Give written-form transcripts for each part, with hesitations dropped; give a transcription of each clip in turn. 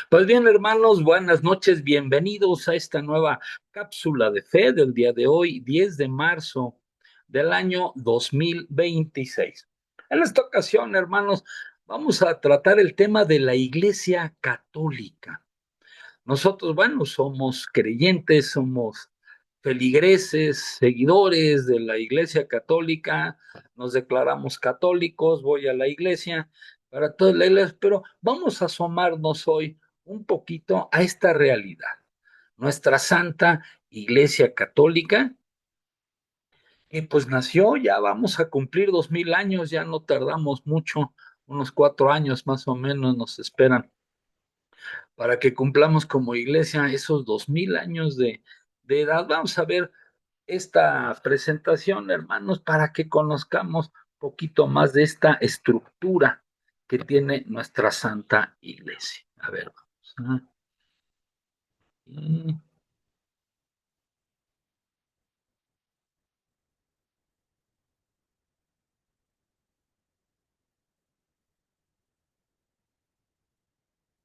Pues bien, hermanos, buenas noches, bienvenidos a esta nueva cápsula de fe del día de hoy, 10 de marzo del año 2026. En esta ocasión, hermanos, vamos a tratar el tema de la Iglesia Católica. Nosotros, bueno, somos creyentes, somos feligreses, seguidores de la Iglesia Católica, nos declaramos católicos, voy a la iglesia, para toda la iglesia, pero vamos a asomarnos hoy un poquito a esta realidad. Nuestra Santa Iglesia Católica, que pues nació, ya vamos a cumplir 2000 años, ya no tardamos mucho, unos 4 años más o menos nos esperan para que cumplamos como iglesia esos 2000 años de edad. Vamos a ver esta presentación, hermanos, para que conozcamos un poquito más de esta estructura que tiene nuestra Santa Iglesia. A ver, vamos. Y,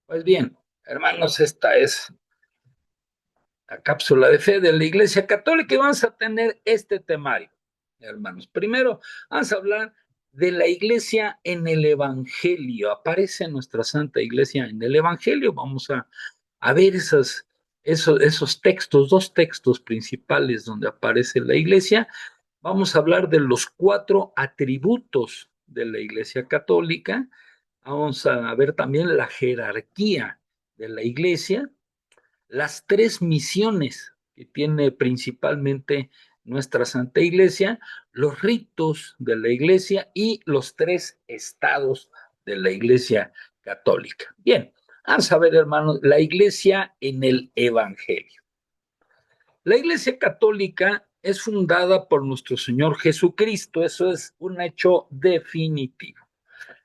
pues bien, hermanos, esta es la cápsula de fe de la Iglesia Católica y vamos a tener este temario, hermanos. Primero, vamos a hablar de la Iglesia en el Evangelio. Aparece nuestra Santa Iglesia en el Evangelio. Vamos a ver esos textos, dos textos principales donde aparece la Iglesia. Vamos a hablar de los 4 atributos de la Iglesia Católica. Vamos a ver también la jerarquía de la Iglesia, las 3 misiones que tiene principalmente nuestra Santa Iglesia, los ritos de la Iglesia y los 3 estados de la Iglesia Católica. Bien, vamos a ver, hermanos, la Iglesia en el Evangelio. La Iglesia Católica es fundada por nuestro Señor Jesucristo, eso es un hecho definitivo.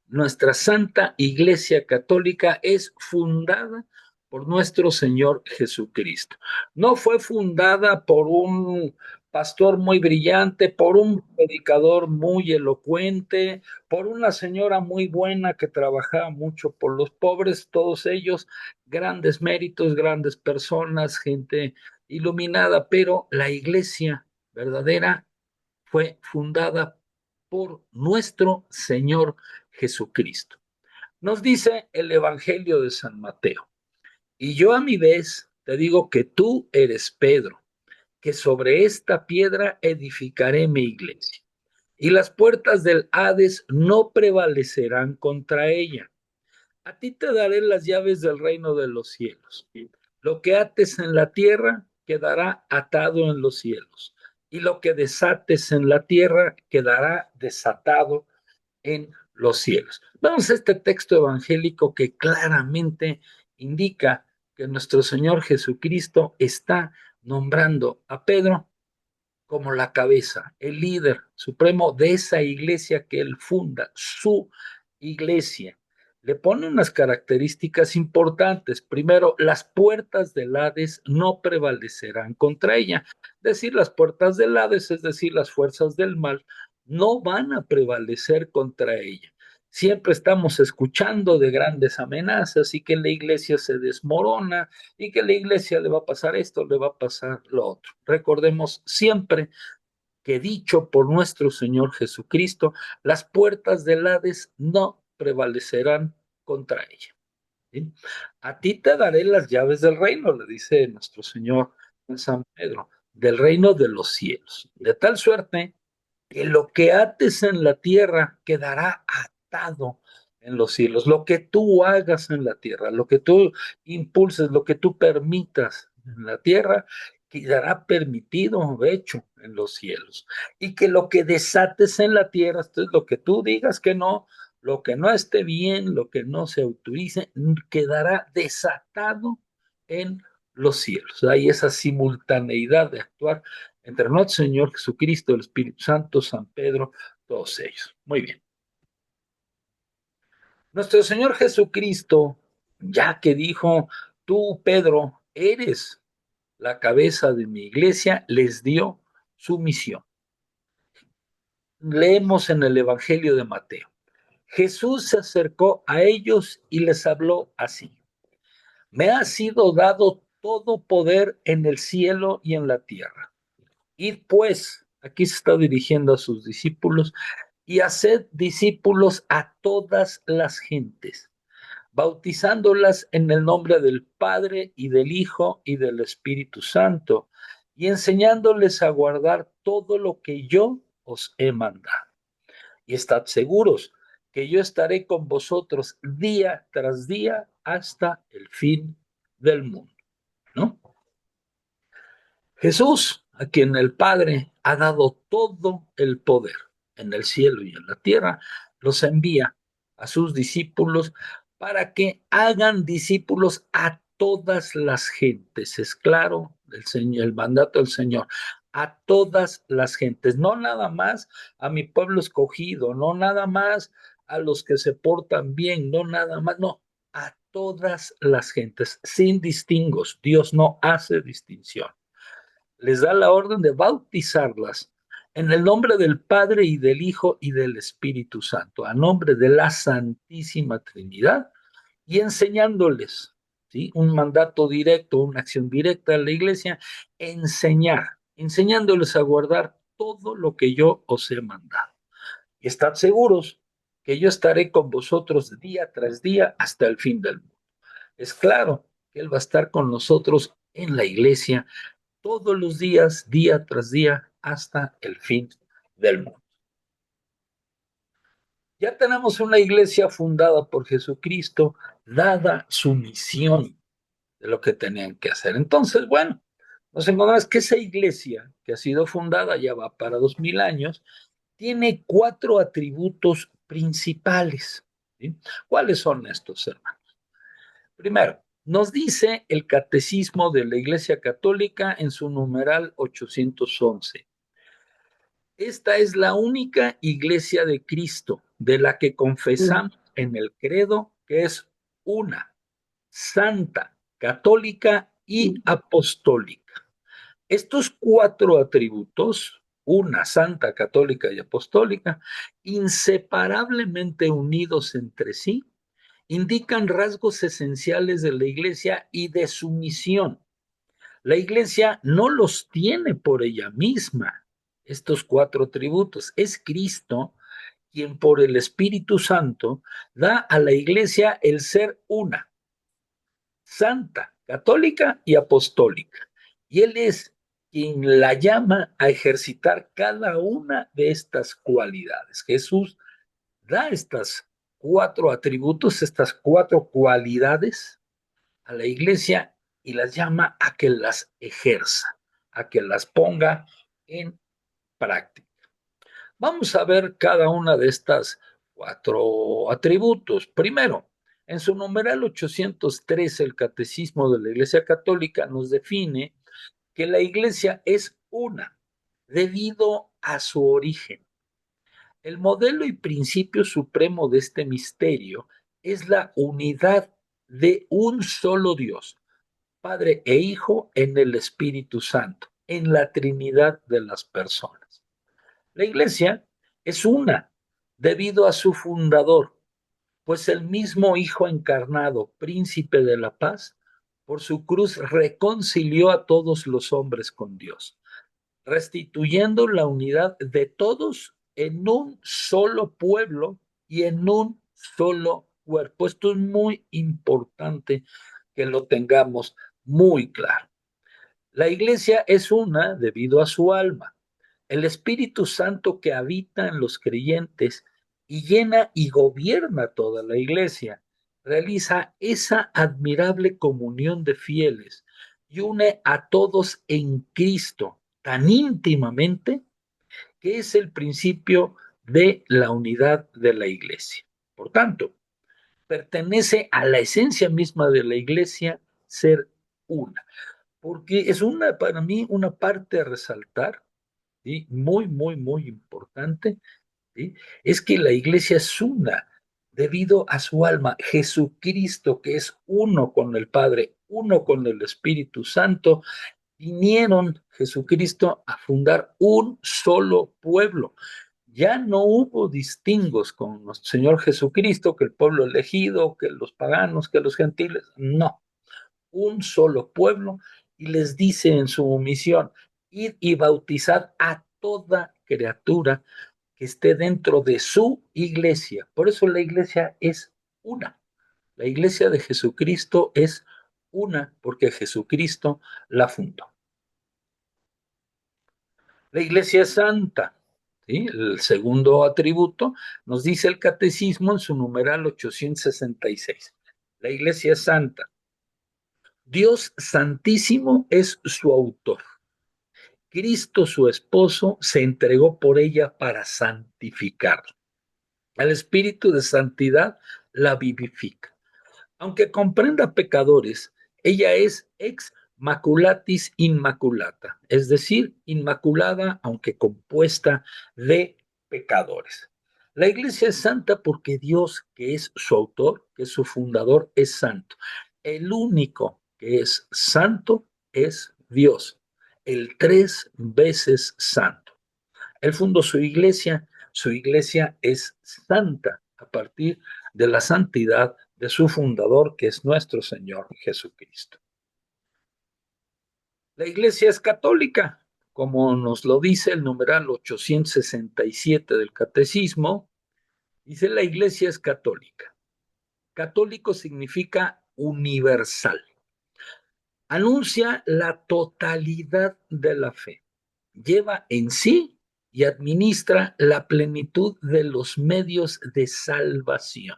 Nuestra Santa Iglesia Católica es fundada por nuestro Señor Jesucristo. No fue fundada por un pastor muy brillante, por un predicador muy elocuente, por una señora muy buena que trabajaba mucho por los pobres, todos ellos grandes méritos, grandes personas, gente iluminada, pero la iglesia verdadera fue fundada por nuestro Señor Jesucristo. Nos dice el Evangelio de San Mateo, y yo a mi vez te digo que tú eres Pedro, que sobre esta piedra edificaré mi iglesia, y las puertas del Hades no prevalecerán contra ella. A ti te daré las llaves del reino de los cielos. Lo que ates en la tierra quedará atado en los cielos, y lo que desates en la tierra quedará desatado en los cielos. Vamos a este texto evangélico que claramente indica que nuestro Señor Jesucristo está nombrando a Pedro como la cabeza, el líder supremo de esa iglesia que él funda, su iglesia. Le pone unas características importantes. Primero, las puertas del Hades no prevalecerán contra ella. Es decir, las puertas del Hades, es decir, las fuerzas del mal, no van a prevalecer contra ella. Siempre estamos escuchando de grandes amenazas y que la iglesia se desmorona y que la iglesia le va a pasar esto, le va a pasar lo otro. Recordemos siempre que dicho por nuestro Señor Jesucristo, las puertas del Hades no prevalecerán contra ella. ¿Sí? A ti te daré las llaves del reino, le dice nuestro Señor en San Pedro, del reino de los cielos. De tal suerte que lo que ates en la tierra quedará atado en los cielos. Lo que tú hagas en la tierra, lo que tú impulses, lo que tú permitas en la tierra, quedará permitido, hecho en los cielos. Y que lo que desates en la tierra, esto es lo que tú digas que no, lo que no esté bien, lo que no se autorice, quedará desatado en los cielos. Hay esa simultaneidad de actuar entre nuestro Señor Jesucristo, el Espíritu Santo, San Pedro, todos ellos. Muy bien. Nuestro Señor Jesucristo, ya que dijo, tú, Pedro, eres la cabeza de mi iglesia, les dio su misión. Leemos en el Evangelio de Mateo. Jesús se acercó a ellos y les habló así. me ha sido dado todo poder en el cielo y en la tierra. Id pues, aquí se está dirigiendo a sus discípulos, y haced discípulos a todas las gentes, bautizándolas en el nombre del Padre y del Hijo y del Espíritu Santo, y enseñándoles a guardar todo lo que yo os he mandado. Y estad seguros que yo estaré con vosotros día tras día hasta el fin del mundo, ¿no? Jesús, a quien el Padre ha dado todo el poder en el cielo y en la tierra, los envía a sus discípulos para que hagan discípulos a todas las gentes. Es claro el mandato del Señor, a todas las gentes, no nada más a mi pueblo escogido, no nada más a los que se portan bien, no nada más, no, a todas las gentes, sin distingos. Dios no hace distinción. Les da la orden de bautizarlas en el nombre del Padre y del Hijo y del Espíritu Santo, a nombre de la Santísima Trinidad, y enseñándoles, ¿sí? Un mandato directo, una acción directa a la iglesia, enseñándoles a guardar todo lo que yo os he mandado. Y estad seguros que yo estaré con vosotros día tras día hasta el fin del mundo. Es claro que Él va a estar con nosotros en la iglesia todos los días, día tras día, hasta el fin del mundo. Ya tenemos una iglesia fundada por Jesucristo, dada su misión de lo que tenían que hacer. Entonces, bueno, nos encontramos que esa iglesia que ha sido fundada ya va para 2000 años, tiene 4 atributos principales. ¿Sí? ¿Cuáles son estos, hermanos? Primero, nos dice el Catecismo de la Iglesia Católica en su numeral 811. Esta es la única iglesia de Cristo de la que confesamos en el credo que es una, santa, católica y apostólica. Estos 4 atributos, una, santa, católica y apostólica, inseparablemente unidos entre sí, indican rasgos esenciales de la iglesia y de su misión. La iglesia no los tiene por ella misma, estos 4 atributos. Es Cristo quien por el Espíritu Santo da a la iglesia el ser una, santa, católica y apostólica. Y Él es quien la llama a ejercitar cada una de estas cualidades. Jesús da estas 4 atributos, estas 4 cualidades a la iglesia y las llama a que las ejerza, a que las ponga en práctica. Vamos a ver cada una de estas 4 atributos. Primero, en su numeral 813, el Catecismo de la Iglesia Católica nos define que la iglesia es una, debido a su origen. El modelo y principio supremo de este misterio es la unidad de un solo Dios, Padre e Hijo en el Espíritu Santo, en la Trinidad de las personas. La iglesia es una debido a su fundador, pues el mismo Hijo encarnado, príncipe de la paz, por su cruz reconcilió a todos los hombres con Dios, restituyendo la unidad de todos en un solo pueblo y en un solo cuerpo. Esto es muy importante que lo tengamos muy claro. La iglesia es una debido a su alma, el Espíritu Santo que habita en los creyentes y llena y gobierna toda la iglesia, realiza esa admirable comunión de fieles y une a todos en Cristo tan íntimamente que es el principio de la unidad de la iglesia. Por tanto, pertenece a la esencia misma de la iglesia ser una, porque es para mí una parte a resaltar, ¿sí? Muy, muy, muy importante, ¿sí? Es que la iglesia es una debido a su alma, Jesucristo, que es uno con el Padre, uno con el Espíritu Santo, vinieron Jesucristo a fundar un solo pueblo. Ya no hubo distingos con nuestro Señor Jesucristo, que el pueblo elegido, que los paganos, que los gentiles, no. un solo pueblo, y les dice en su misión, id y bautizad a toda criatura que esté dentro de su iglesia. Por eso la iglesia es una. La iglesia de Jesucristo es una porque Jesucristo la fundó. La iglesia es santa. ¿Sí? El segundo atributo nos dice el catecismo en su numeral 866. La iglesia es santa. Dios santísimo es su autor. Cristo, su esposo, se entregó por ella para santificarla. El espíritu de santidad la vivifica. Aunque comprenda pecadores, ella es ex maculatis inmaculata, es decir, inmaculada aunque compuesta de pecadores. La iglesia es santa porque Dios, que es su autor, que es su fundador, es santo. El único que es santo es Dios, el tres veces santo. Él fundó su iglesia es santa a partir de la santidad de su fundador, que es nuestro Señor Jesucristo. La iglesia es católica, como nos lo dice el numeral 867 del Catecismo, dice la iglesia es católica. Católico significa universal. Anuncia la totalidad de la fe. Lleva en sí y administra la plenitud de los medios de salvación.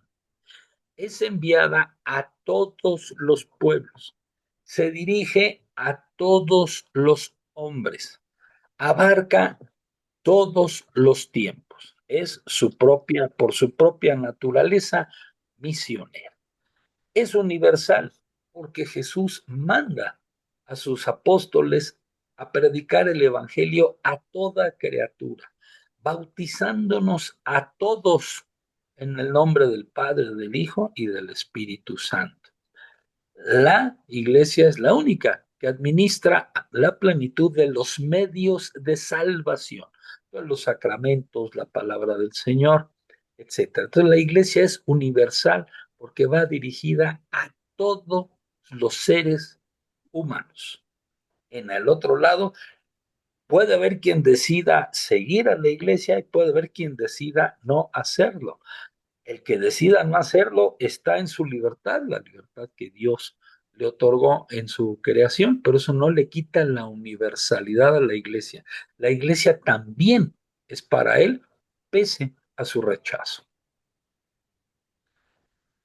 Es enviada a todos los pueblos. Se dirige a todos los hombres. Abarca todos los tiempos. Es por su propia naturaleza, misionera. Es universal porque Jesús manda a sus apóstoles a predicar el Evangelio a toda criatura, bautizándonos a todos en el nombre del Padre, del Hijo y del Espíritu Santo. La iglesia es la única que administra la plenitud de los medios de salvación, los sacramentos, la palabra del Señor, etcétera. Entonces la iglesia es universal porque va dirigida a todos los seres humanos. En el otro lado, puede haber quien decida seguir a la iglesia y puede haber quien decida no hacerlo. El que decida no hacerlo está en su libertad, la libertad que Dios le otorgó en su creación, pero eso no le quita la universalidad a la iglesia. La iglesia también es para él, pese a su rechazo.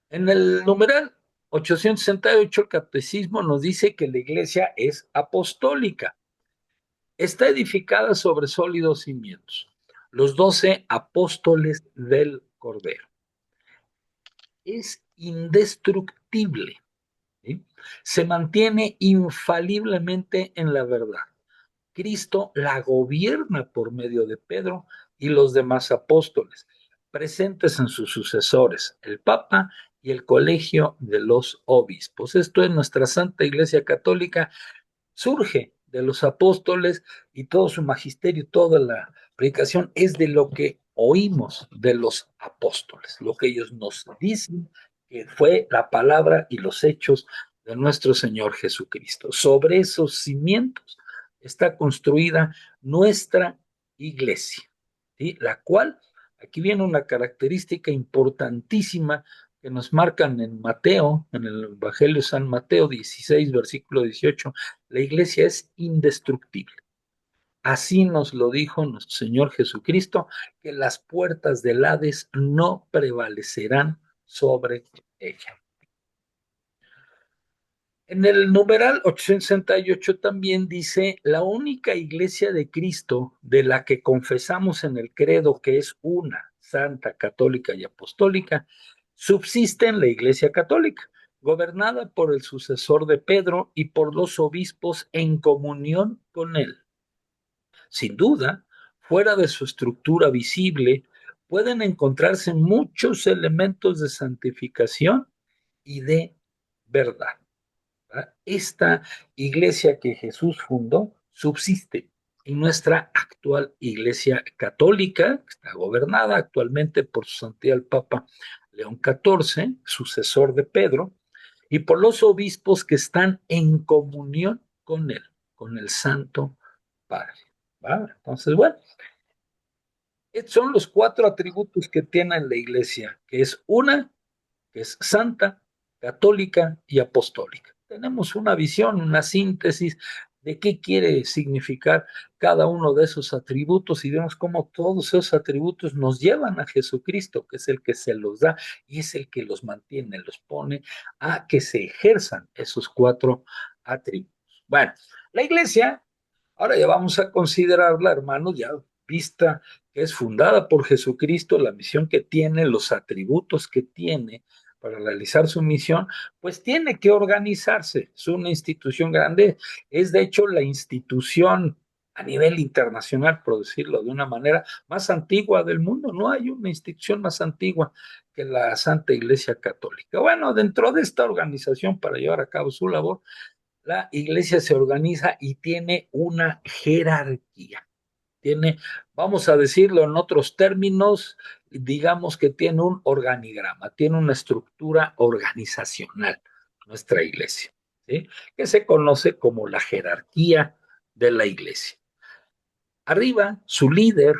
En el numeral 868 el catecismo nos dice que la iglesia es apostólica. Está edificada sobre sólidos cimientos, los 12 apóstoles del Cordero. Es indestructible, ¿sí? Se mantiene infaliblemente en la verdad. Cristo la gobierna por medio de Pedro y los demás apóstoles, presentes en sus sucesores, el Papa y el Colegio de los Obispos. Esto es nuestra Santa Iglesia Católica, surge de los apóstoles y todo su magisterio, toda la predicación es de lo que oímos de los apóstoles, lo que ellos nos dicen que fue la palabra y los hechos de nuestro Señor Jesucristo. Sobre esos cimientos está construida nuestra iglesia, ¿sí? La cual, aquí viene una característica importantísima que nos marcan en Mateo, en el Evangelio de San Mateo 16, versículo 18, la iglesia es indestructible. Así nos lo dijo nuestro Señor Jesucristo, que las puertas del Hades no prevalecerán sobre ella. En el numeral 868 también dice, la única iglesia de Cristo de la que confesamos en el credo que es una, santa, católica y apostólica, subsiste en la iglesia católica, gobernada por el sucesor de Pedro y por los obispos en comunión con él. Sin duda, fuera de su estructura visible, pueden encontrarse muchos elementos de santificación y de verdad. Esta iglesia que Jesús fundó subsiste en nuestra actual iglesia católica, que está gobernada actualmente por su santidad el Papa León XIV, sucesor de Pedro, y por los obispos que están en comunión con él, con el Santo Padre. ¿Va? Entonces, bueno, estos son los cuatro atributos que tiene la iglesia, que es una, que es santa, católica y apostólica. Tenemos una visión, una síntesis de qué quiere significar cada uno de esos atributos y vemos cómo todos esos atributos nos llevan a Jesucristo, que es el que se los da y es el que los mantiene, los pone a que se ejerzan esos cuatro atributos. Bueno, la iglesia, ahora ya vamos a considerarla, hermanos, ya vista que es fundada por Jesucristo, la misión que tiene, los atributos que tiene para realizar su misión, pues tiene que organizarse. Es una institución grande, es de hecho la institución a nivel internacional, por decirlo de una manera, más antigua del mundo. No hay una institución más antigua que la Santa Iglesia Católica. Bueno, dentro de esta organización para llevar a cabo su labor, la iglesia se organiza y tiene una jerarquía. Tiene, vamos a decirlo en otros términos, digamos que tiene un organigrama, tiene una estructura organizacional, nuestra iglesia, ¿sí? Que se conoce como la jerarquía de la iglesia. Arriba, su líder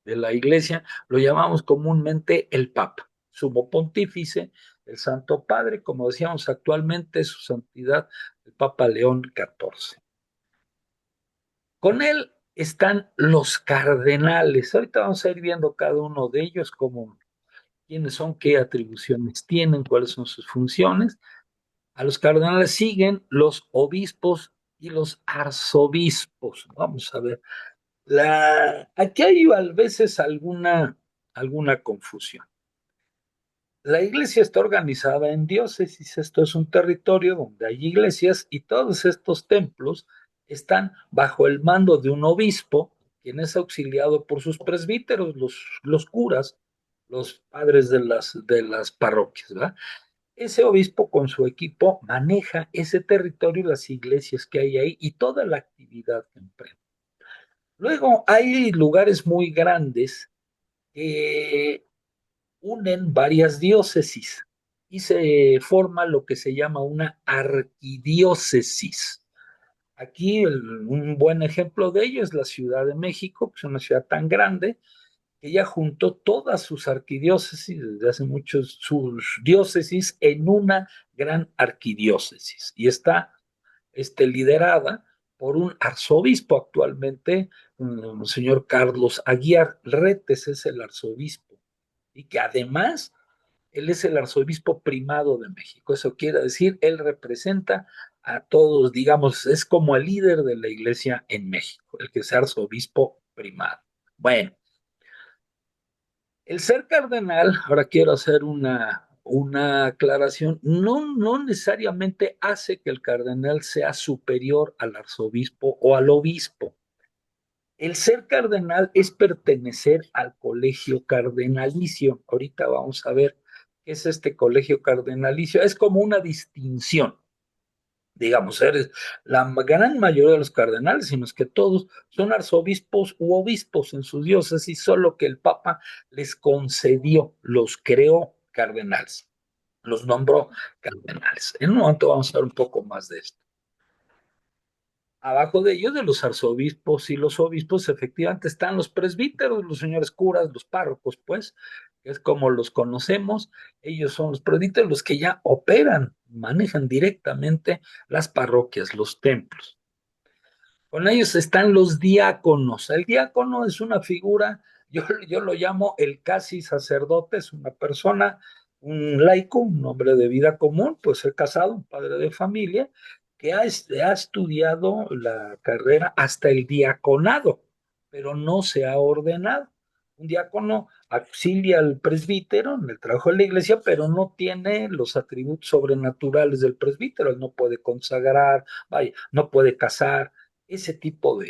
de la iglesia lo llamamos comúnmente el Papa, sumo pontífice, el Santo Padre, como decíamos actualmente, su santidad, el Papa León XIV. Con él están los cardenales. Ahorita vamos a ir viendo cada uno de ellos, como quiénes son, qué atribuciones tienen, cuáles son sus funciones. A los cardenales siguen los obispos y los arzobispos. Vamos a ver. Aquí hay a veces alguna confusión. La iglesia está organizada en diócesis, esto es un territorio donde hay iglesias y todos estos templos están bajo el mando de un obispo, quien es auxiliado por sus presbíteros, los curas, los padres de las parroquias, ¿verdad? Ese obispo con su equipo maneja ese territorio y las iglesias que hay ahí y toda la actividad que emprende. Luego hay lugares muy grandes que unen varias diócesis y se forma lo que se llama una arquidiócesis. Aquí un buen ejemplo de ello es la Ciudad de México, que es una ciudad tan grande que ya juntó todas sus arquidiócesis desde hace muchos, sus diócesis en una gran arquidiócesis y está liderada por un arzobispo actualmente, un señor Carlos Aguiar Retes es el arzobispo y que además él es el arzobispo primado de México. Eso quiere decir, él representa a todos, digamos, es como el líder de la iglesia en México, el que es arzobispo primado. Bueno, el ser cardenal, ahora quiero hacer una aclaración, no necesariamente hace que el cardenal sea superior al arzobispo o al obispo. El ser cardenal es pertenecer al colegio cardenalicio. Ahorita vamos a ver qué es este colegio cardenalicio. Es como una distinción. Digamos, eres la gran mayoría de los cardenales, sino es que todos son arzobispos u obispos en sus diócesis, solo que el Papa les concedió, los creó cardenales, los nombró cardenales. En un momento vamos a ver un poco más de esto. Abajo de ellos, de los arzobispos y los obispos, efectivamente están los presbíteros, los señores curas, los párrocos, pues, que es como los conocemos. Ellos son los presbíteros los que ya operan, manejan directamente las parroquias, los templos. Con ellos están los diáconos. El diácono es una figura, yo lo llamo el casi sacerdote, es una persona, un laico, un hombre de vida común, puede ser casado, un padre de familia, que ha estudiado la carrera hasta el diaconado, pero no se ha ordenado. Un diácono auxilia al presbítero en el trabajo de la iglesia, pero no tiene los atributos sobrenaturales del presbítero. Él no puede consagrar, vaya, no puede casar, ese tipo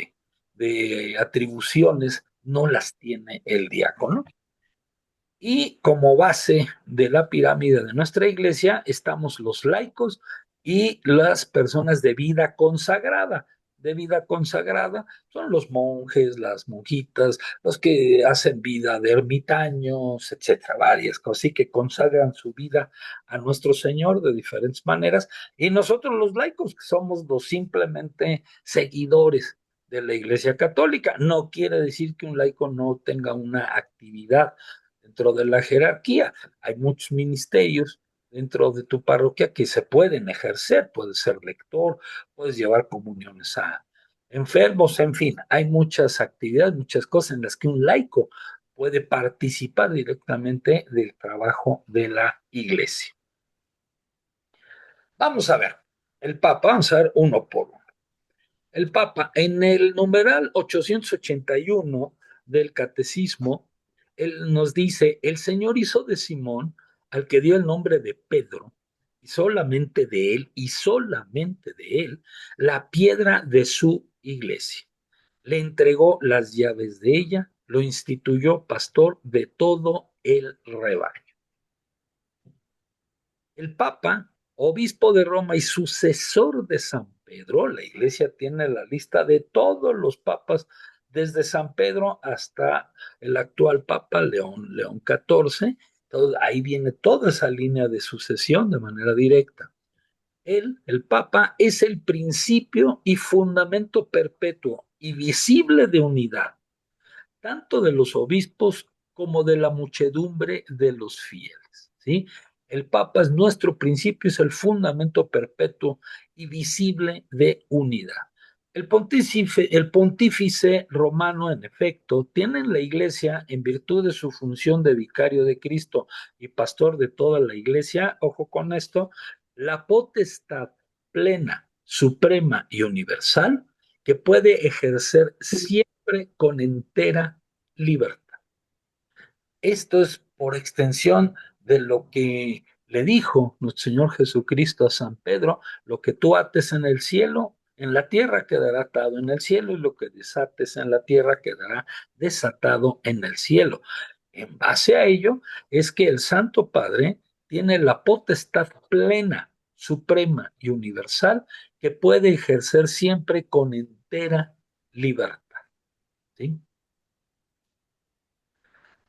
de atribuciones no las tiene el diácono. Y como base de la pirámide de nuestra iglesia estamos los laicos y las personas de vida consagrada. de vida consagrada son los monjes, las monjitas, los que hacen vida de ermitaños, etcétera, varias cosas, y que consagran su vida a nuestro Señor de diferentes maneras, y nosotros los laicos, que somos los simplemente seguidores de la Iglesia Católica. No quiere decir que un laico no tenga una actividad dentro de la jerarquía. Hay muchos ministerios dentro de tu parroquia que se pueden ejercer. Puedes ser lector, puedes llevar comuniones a enfermos, en fin, hay muchas actividades, muchas cosas en las que un laico puede participar directamente del trabajo de la iglesia. Vamos a ver, el Papa, vamos a ver uno por uno. El Papa, en el numeral 881 del Catecismo, él nos dice, el Señor hizo de Simón, al que dio el nombre de Pedro, y solamente de él, la piedra de su iglesia. Le entregó las llaves de ella, lo instituyó pastor de todo el rebaño. El Papa, obispo de Roma y sucesor de San Pedro, la iglesia tiene la lista de todos los papas desde San Pedro hasta el actual Papa León XIV. Entonces, ahí viene toda esa línea de sucesión de manera directa. Él, el Papa, es el principio y fundamento perpetuo y visible de unidad tanto de los obispos como de la muchedumbre de los fieles. ¿Sí? El Papa es nuestro principio, es el fundamento perpetuo y visible de unidad. El pontífice romano, en efecto, tiene en la iglesia, en virtud de su función de vicario de Cristo y pastor de toda la iglesia, ojo con esto, la potestad plena, suprema y universal que puede ejercer siempre con entera libertad. Esto es por extensión de lo que le dijo nuestro Señor Jesucristo a San Pedro, lo que tú ates en el cielo, en la tierra quedará atado en el cielo, y lo que desates en la tierra quedará desatado en el cielo. En base a ello es que el Santo Padre tiene la potestad plena, suprema y universal que puede ejercer siempre con entera libertad. ¿Sí?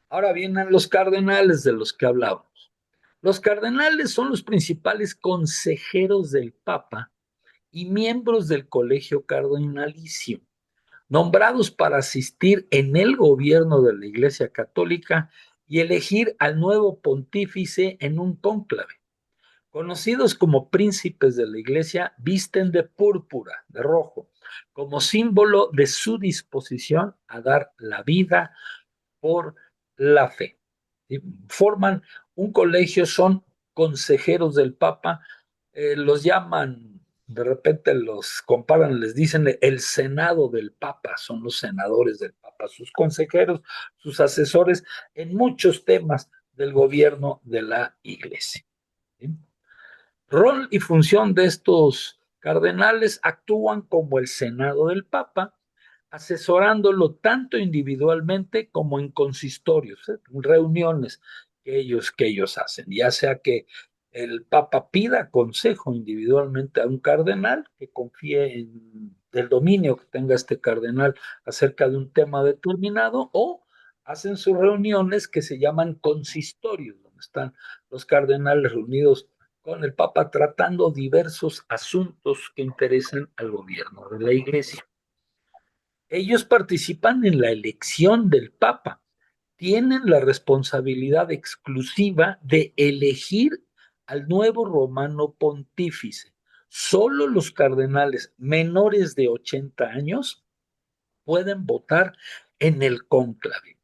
Ahora vienen los cardenales de los que hablábamos. Los cardenales son los principales consejeros del Papa y miembros del colegio cardinalicio, nombrados para asistir en el gobierno de la Iglesia Católica y elegir al nuevo pontífice en un cónclave. Conocidos como príncipes de la Iglesia, visten de púrpura, de rojo, como símbolo de su disposición a dar la vida por la fe. ¿Sí? Forman un colegio, son consejeros del Papa, los llaman, de repente los comparan, les dicen el Senado del Papa, son los senadores del Papa, sus consejeros, sus asesores en muchos temas del gobierno de la Iglesia. ¿Sí? Rol y función de estos cardenales: actúan como el Senado del Papa, asesorándolo tanto individualmente como en consistorios, reuniones que ellos hacen, ya sea que el Papa pida consejo individualmente a un cardenal que confíe en el dominio que tenga este cardenal acerca de un tema determinado, o hacen sus reuniones que se llaman consistorios, donde están los cardenales reunidos con el Papa tratando diversos asuntos que interesan al gobierno de la Iglesia. Ellos participan en la elección del Papa, tienen la responsabilidad exclusiva de elegir al nuevo romano pontífice. Solo los cardenales menores de 80 años pueden votar en el cónclave.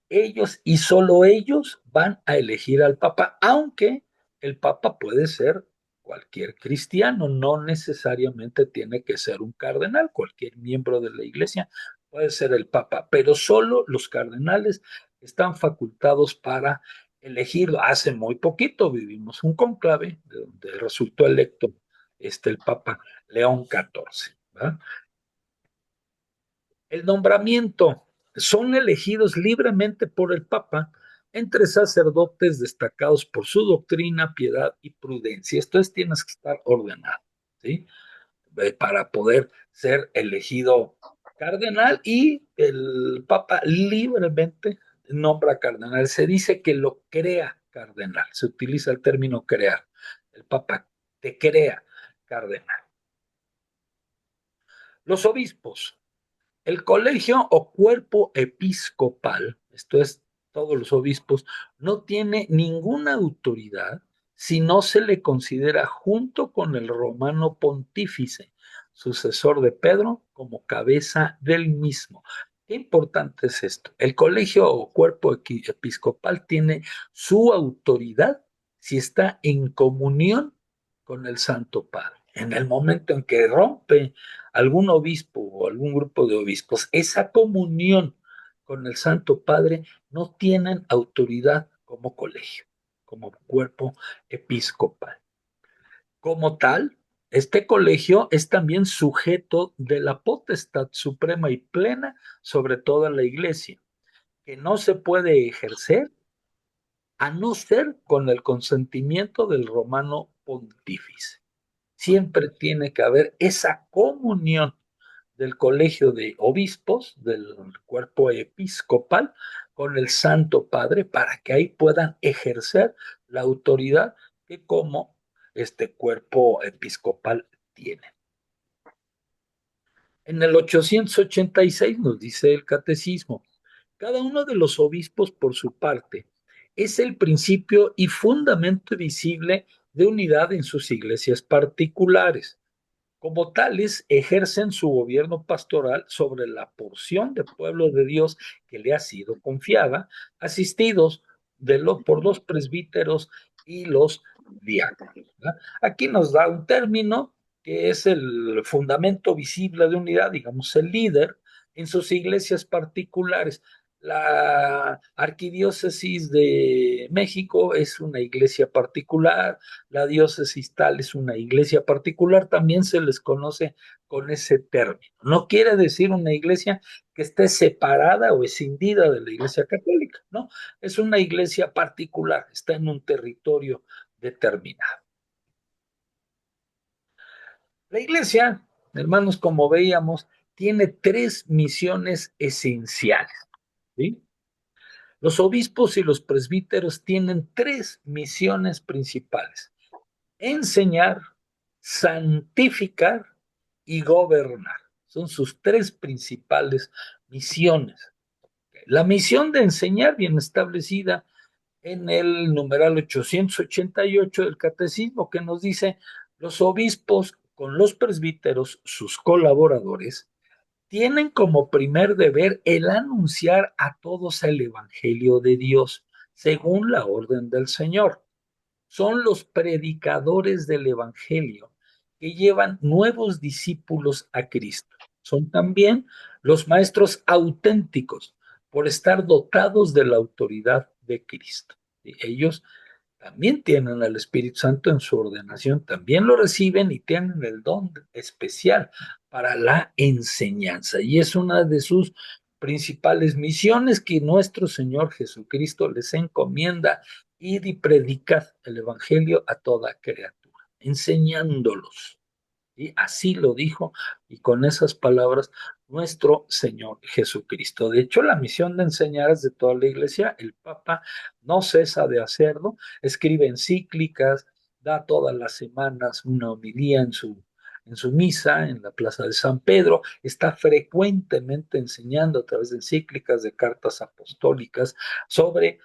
Ellos y solo ellos van a elegir al Papa, aunque el Papa puede ser cualquier cristiano, no necesariamente tiene que ser un cardenal, cualquier miembro de la iglesia puede ser el Papa, pero solo los cardenales están facultados para elegirlo. Hace muy poquito vivimos un cónclave de donde resultó electo el Papa León XIV. ¿Verdad? El nombramiento: son elegidos libremente por el Papa entre sacerdotes destacados por su doctrina, piedad y prudencia. Esto es, tienes que estar ordenado, ¿sí? para poder ser elegido cardenal, y el Papa libremente nombra cardenal. Se dice que lo crea cardenal, se utiliza el término crear. El Papa te crea cardenal. Los obispos, el colegio o cuerpo episcopal, esto es, todos los obispos, no tiene ninguna autoridad si no se le considera junto con el romano pontífice, sucesor de Pedro, como cabeza del mismo. Qué importante es esto. El colegio o cuerpo episcopal tiene su autoridad si está en comunión con el Santo Padre. En el momento en que rompe algún obispo o algún grupo de obispos, esa comunión con el Santo Padre, no tienen autoridad como colegio, como cuerpo episcopal. Como tal, este colegio es también sujeto de la potestad suprema y plena sobre toda la iglesia, que no se puede ejercer a no ser con el consentimiento del romano pontífice. Siempre tiene que haber esa comunión del colegio de obispos, del cuerpo episcopal, con el Santo Padre, para que ahí puedan ejercer la autoridad que como este cuerpo episcopal tiene. En el 886 nos dice el catecismo, cada uno de los obispos por su parte es el principio y fundamento visible de unidad en sus iglesias particulares. Como tales, ejercen su gobierno pastoral sobre la porción de pueblo de Dios que le ha sido confiada, asistidos por los presbíteros y los diáconos, ¿verdad? Aquí nos da un término que es el fundamento visible de unidad, digamos, el líder en sus iglesias particulares. La arquidiócesis de México es una iglesia particular, la diócesis tal es una iglesia particular, también se les conoce con ese término. No quiere decir una iglesia que esté separada o escindida de la iglesia católica, ¿no? Es una iglesia particular, está en un territorio determinado. La iglesia, hermanos, como veíamos, tiene tres misiones esenciales, ¿sí? Los obispos y los presbíteros tienen tres misiones principales: enseñar, santificar y gobernar. Son sus tres principales misiones. La misión de enseñar, bien establecida en el numeral 888 del Catecismo, que nos dice, los obispos con los presbíteros, sus colaboradores, tienen como primer deber el anunciar a todos el Evangelio de Dios, según la orden del Señor. Son los predicadores del Evangelio que llevan nuevos discípulos a Cristo. Son también los maestros auténticos por estar dotados de la autoridad de Cristo. Y ellos también tienen al Espíritu Santo en su ordenación, también lo reciben y tienen el don especial para la enseñanza. Y es una de sus principales misiones que nuestro Señor Jesucristo les encomienda: ir y predicad el Evangelio a toda criatura, enseñándolos. Y así lo dijo, y con esas palabras, nuestro Señor Jesucristo. De hecho, la misión de enseñar es de toda la iglesia. El Papa no cesa de hacerlo, escribe encíclicas, da todas las semanas una homilía en su misa en la Plaza de San Pedro, está frecuentemente enseñando a través de encíclicas, de cartas apostólicas sobre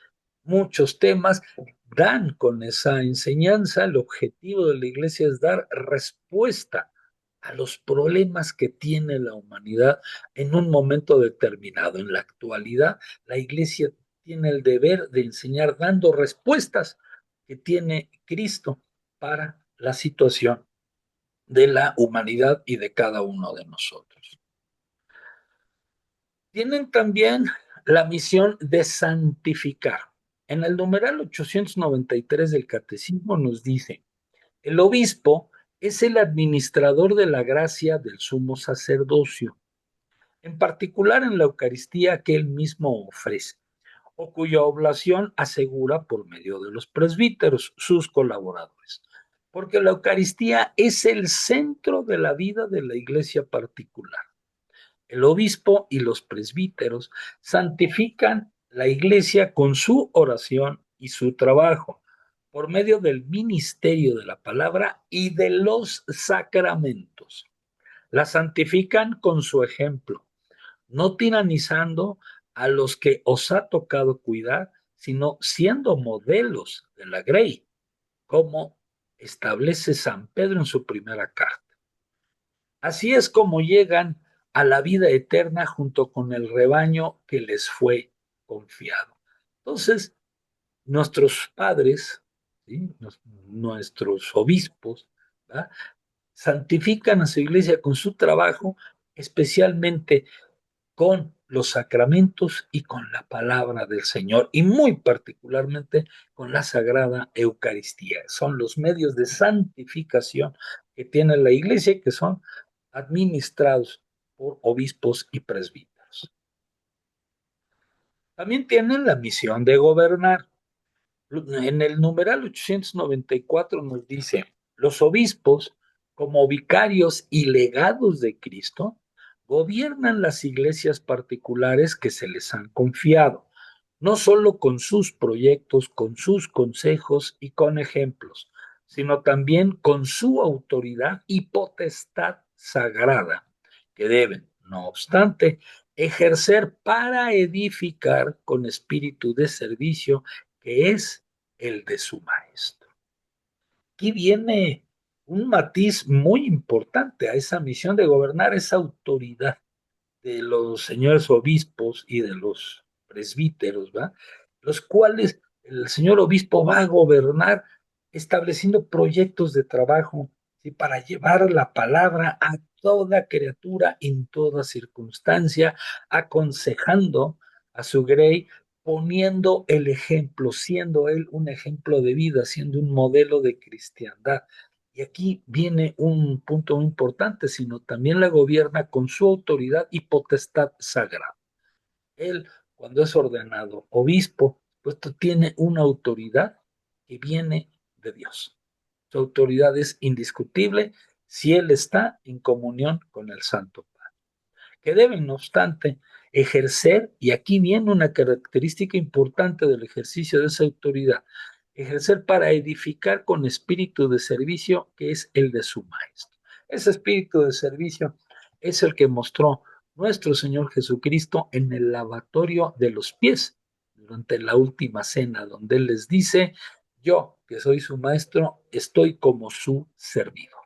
muchos temas. Dan con esa enseñanza, el objetivo de la iglesia es dar respuesta a los problemas que tiene la humanidad en un momento determinado. En la actualidad, la iglesia tiene el deber de enseñar dando respuestas que tiene Cristo para la situación de la humanidad y de cada uno de nosotros. Tienen también la misión de santificar. En el numeral 893 del Catecismo nos dice, el obispo es el administrador de la gracia del sumo sacerdocio, en particular en la Eucaristía que él mismo ofrece, o cuya oblación asegura por medio de los presbíteros, sus colaboradores. porque la Eucaristía es el centro de la vida de la iglesia particular. El obispo y los presbíteros santifican la iglesia con su oración y su trabajo, por medio del ministerio de la palabra y de los sacramentos. La santifican con su ejemplo, no tiranizando a los que os ha tocado cuidar, sino siendo modelos de la grey, como establece San Pedro en su primera carta. Así es como llegan a la vida eterna junto con el rebaño que les fue confiado. Entonces, nuestros padres, ¿sí? Nuestros obispos, ¿verdad? Santifican a su iglesia con su trabajo, especialmente con los sacramentos y con la palabra del Señor, y muy particularmente con la Sagrada Eucaristía. Son los medios de santificación que tiene la iglesia y que son administrados por obispos y presbíteros. También tienen la misión de gobernar. En el numeral 894 nos dice, los obispos, como vicarios y legados de Cristo, gobiernan las iglesias particulares que se les han confiado, no solo con sus proyectos, con sus consejos y con ejemplos, sino también con su autoridad y potestad sagrada, que deben, no obstante, ejercer para edificar con espíritu de servicio que es el de su maestro. Aquí viene un matiz muy importante a esa misión de gobernar, esa autoridad de los señores obispos y de los presbíteros, ¿va? Los cuales el señor obispo va a gobernar estableciendo proyectos de trabajo, ¿sí? Para llevar la palabra a toda criatura en toda circunstancia, aconsejando a su grey, poniendo el ejemplo, siendo él un ejemplo de vida, siendo un modelo de cristiandad. Y aquí viene un punto muy importante, sino también la gobierna con su autoridad y potestad sagrada. Él, cuando es ordenado obispo, pues tiene una autoridad que viene de Dios. Su autoridad es indiscutible si él está en comunión con el Santo Padre, que deben, no obstante, ejercer, y aquí viene una característica importante del ejercicio de esa autoridad, ejercer para edificar con espíritu de servicio, que es el de su maestro. Ese espíritu de servicio es el que mostró nuestro Señor Jesucristo en el lavatorio de los pies durante la última cena, donde Él les dice, yo, que soy su maestro, estoy como su servidor.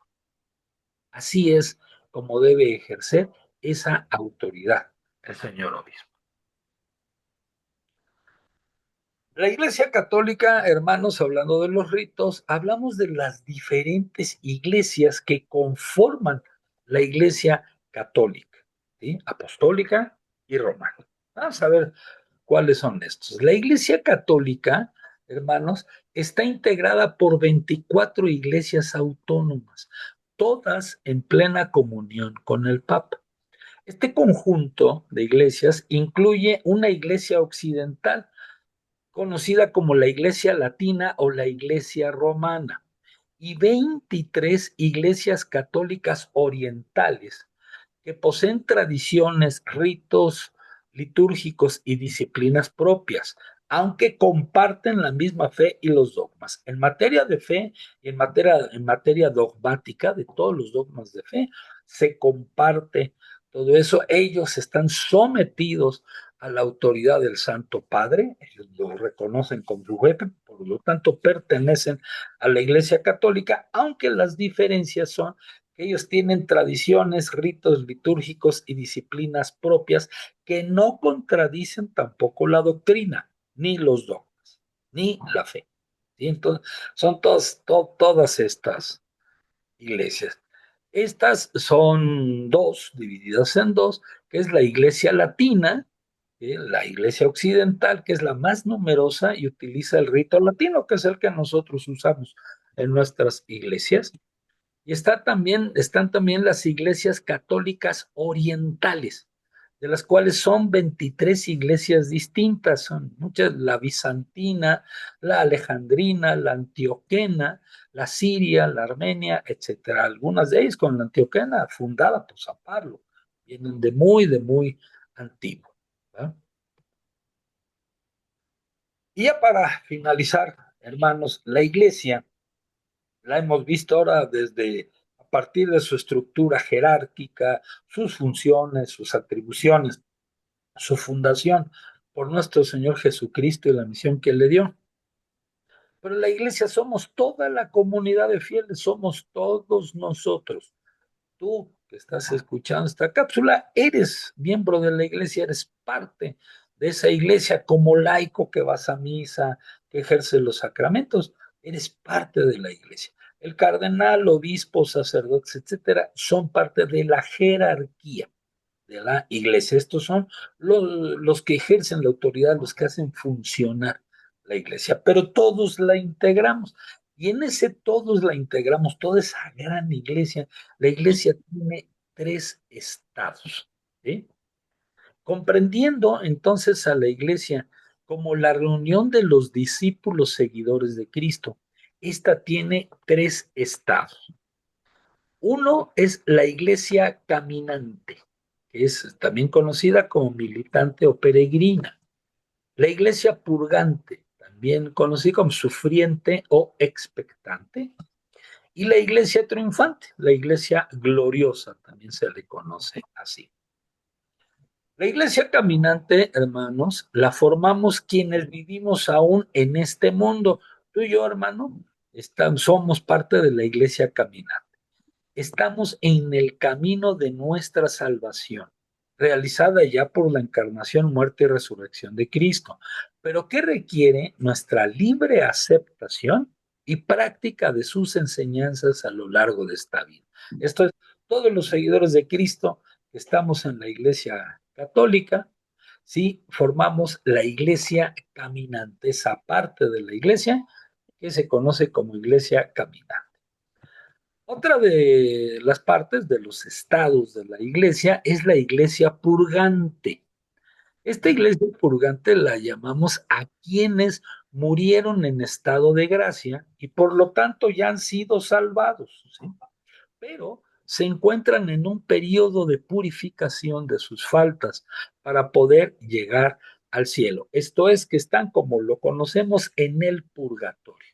Así es como debe ejercer esa autoridad el señor obispo. La Iglesia Católica, hermanos, hablando de los ritos, hablamos de las diferentes iglesias que conforman la Iglesia Católica, ¿sí? Apostólica y romana. Vamos a ver cuáles son estos. La Iglesia Católica, hermanos, está integrada por 24 iglesias autónomas, todas en plena comunión con el Papa. Este conjunto de iglesias incluye una iglesia occidental, conocida como la Iglesia Latina o la Iglesia Romana, y 23 iglesias católicas orientales que poseen tradiciones, ritos litúrgicos y disciplinas propias, aunque comparten la misma fe y los dogmas. En materia de fe y en materia dogmática, de todos los dogmas de fe, se comparte todo eso. Ellos están sometidos a la autoridad del Santo Padre, ellos lo reconocen como su jefe, por lo tanto pertenecen a la Iglesia Católica, aunque las diferencias son que ellos tienen tradiciones, ritos litúrgicos y disciplinas propias que no contradicen tampoco la doctrina, ni los dogmas, ni la fe. ¿Sí? Entonces, son todas estas iglesias. Estas son dos, divididas en dos, que es la iglesia latina, la iglesia occidental, que es la más numerosa y utiliza el rito latino, que es el que nosotros usamos en nuestras iglesias. Y están también las iglesias católicas orientales, de las cuales son 23 iglesias distintas, son muchas, la bizantina, la alejandrina, la antioquena, la siria, la armenia, etcétera. Algunas de ellas con la antioquena fundada por San Pablo, vienen de muy antiguo, ¿verdad? Y ya para finalizar, hermanos, la iglesia la hemos visto ahora desde a partir de su estructura jerárquica, sus funciones, sus atribuciones, su fundación por nuestro Señor Jesucristo y la misión que le dio. Pero la iglesia somos toda la comunidad de fieles, somos todos nosotros. Tú que estás escuchando esta cápsula, eres miembro de la iglesia, eres parte de esa iglesia como laico que vas a misa, que ejerce los sacramentos, eres parte de la iglesia. El cardenal, obispo, sacerdotes, etcétera, son parte de la jerarquía de la iglesia. Estos son los que ejercen la autoridad, los que hacen funcionar la iglesia, pero todos la integramos. Y en ese todos la integramos, toda esa gran iglesia, la iglesia tiene tres estados, ¿sí? Comprendiendo entonces a la iglesia como la reunión de los discípulos seguidores de Cristo. Esta tiene tres estados. Uno es la iglesia caminante, que es también conocida como militante o peregrina. La iglesia purgante, también conocida como sufriente o expectante. Y la iglesia triunfante, la iglesia gloriosa, también se le conoce así. La iglesia caminante, hermanos, la formamos quienes vivimos aún en este mundo. Tú y yo, hermano, somos parte de la iglesia caminante. Estamos en el camino de nuestra salvación, realizada ya por la encarnación, muerte y resurrección de Cristo, pero que requiere nuestra libre aceptación y práctica de sus enseñanzas a lo largo de esta vida. Esto es, todos los seguidores de Cristo que estamos en la Iglesia Católica, sí, formamos la Iglesia caminante, esa parte de la Iglesia que se conoce como Iglesia caminante. Otra de las partes de los estados de la iglesia es la iglesia purgante. Esta iglesia purgante la llamamos a quienes murieron en estado de gracia y por lo tanto ya han sido salvados, ¿sí? Pero se encuentran en un periodo de purificación de sus faltas para poder llegar al cielo. Esto es que están, como lo conocemos, en el purgatorio.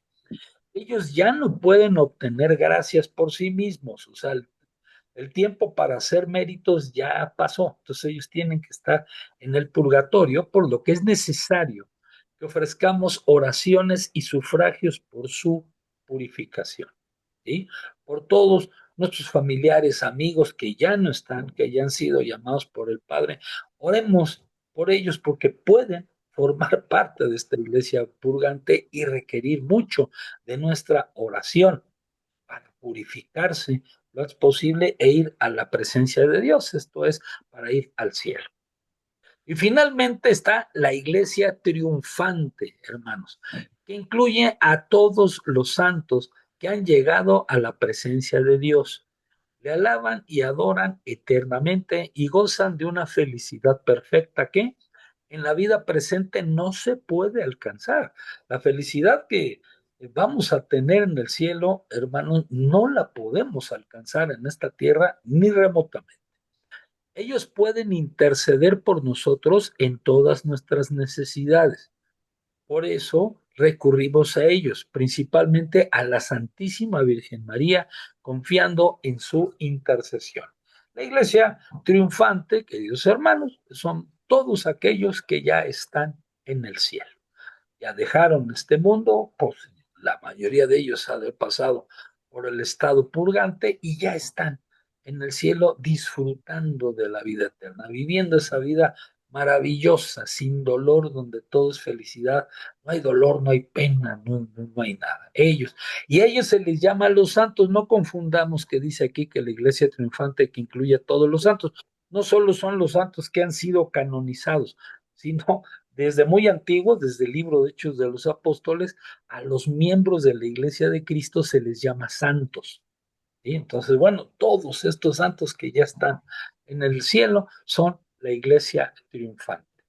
Ellos ya no pueden obtener gracias por sí mismos, o sea, el tiempo para hacer méritos ya pasó, entonces ellos tienen que estar en el purgatorio, por lo que es necesario que ofrezcamos oraciones y sufragios por su purificación, ¿sí? Por todos nuestros familiares, amigos que ya no están, que ya han sido llamados por el Padre, oremos por ellos porque pueden formar parte de esta iglesia purgante y requerir mucho de nuestra oración para purificarse lo es posible e ir a la presencia de Dios, esto es, para ir al cielo. Y finalmente está la iglesia triunfante, hermanos, que incluye a todos los santos que han llegado a la presencia de Dios. Le alaban y adoran eternamente y gozan de una felicidad perfecta que en la vida presente no se puede alcanzar. La felicidad que vamos a tener en el cielo, hermanos, no la podemos alcanzar en esta tierra ni remotamente. Ellos pueden interceder por nosotros en todas nuestras necesidades. Por eso recurrimos a ellos, principalmente a la Santísima Virgen María, confiando en su intercesión. La iglesia triunfante, queridos hermanos, son todos aquellos que ya están en el cielo. Ya dejaron este mundo, pues la mayoría de ellos han pasado por el estado purgante y ya están en el cielo disfrutando de la vida eterna, viviendo esa vida maravillosa, sin dolor, donde todo es felicidad, no hay dolor, no hay pena, no hay nada. Ellos, y a ellos se les llama a los santos, no confundamos que dice aquí que la iglesia triunfante que incluye a todos los santos, no solo son los santos que han sido canonizados, sino desde muy antiguo, desde el libro de Hechos de los Apóstoles, a los miembros de la Iglesia de Cristo se les llama santos. ¿Sí? Entonces, bueno, todos estos santos que ya están en el cielo son la iglesia triunfante.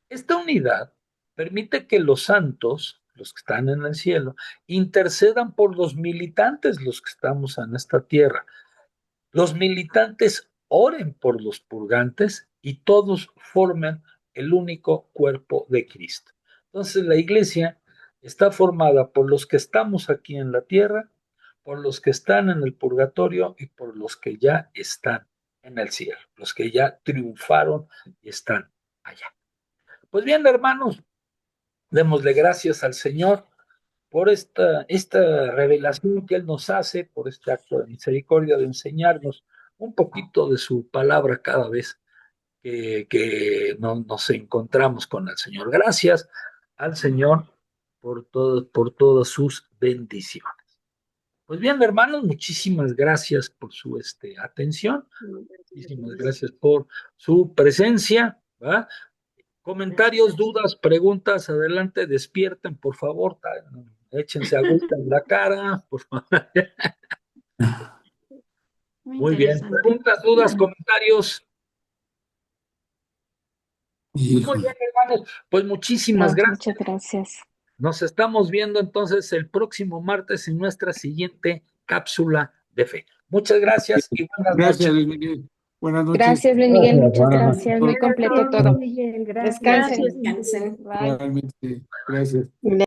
Esta unidad permite que los santos, los que están en el cielo, intercedan por los militantes, los que estamos en esta tierra. Los militantes oren por los purgantes y todos forman el único cuerpo de Cristo. Entonces la iglesia está formada por los que estamos aquí en la tierra, por los que están en el purgatorio y por los que ya están en el cielo, los que ya triunfaron y están allá. Pues bien, hermanos, démosle gracias al Señor por esta revelación que Él nos hace, por este acto de misericordia de enseñarnos un poquito de su palabra cada vez que nos encontramos con el Señor. Gracias al Señor por todas sus bendiciones. Pues bien, hermanos, muchísimas gracias por su atención, muchísimas gracias por su presencia, ¿va? Comentarios, dudas, preguntas, adelante, despierten, por favor, échense agüita en la cara, por favor. Muy bien, preguntas, dudas, comentarios. Muy bien, hermanos, pues muchísimas gracias. Muchas gracias. Nos estamos viendo entonces el próximo martes en nuestra siguiente cápsula de fe. Muchas gracias y buenas Gracias, noches. Luis Miguel. Buenas noches. Gracias, Luis Miguel. Muchas Buenas gracias. noches. Muy completo Gracias, todo. Miguel. Gracias. Descansen. Descansen. Bye. Realmente, gracias.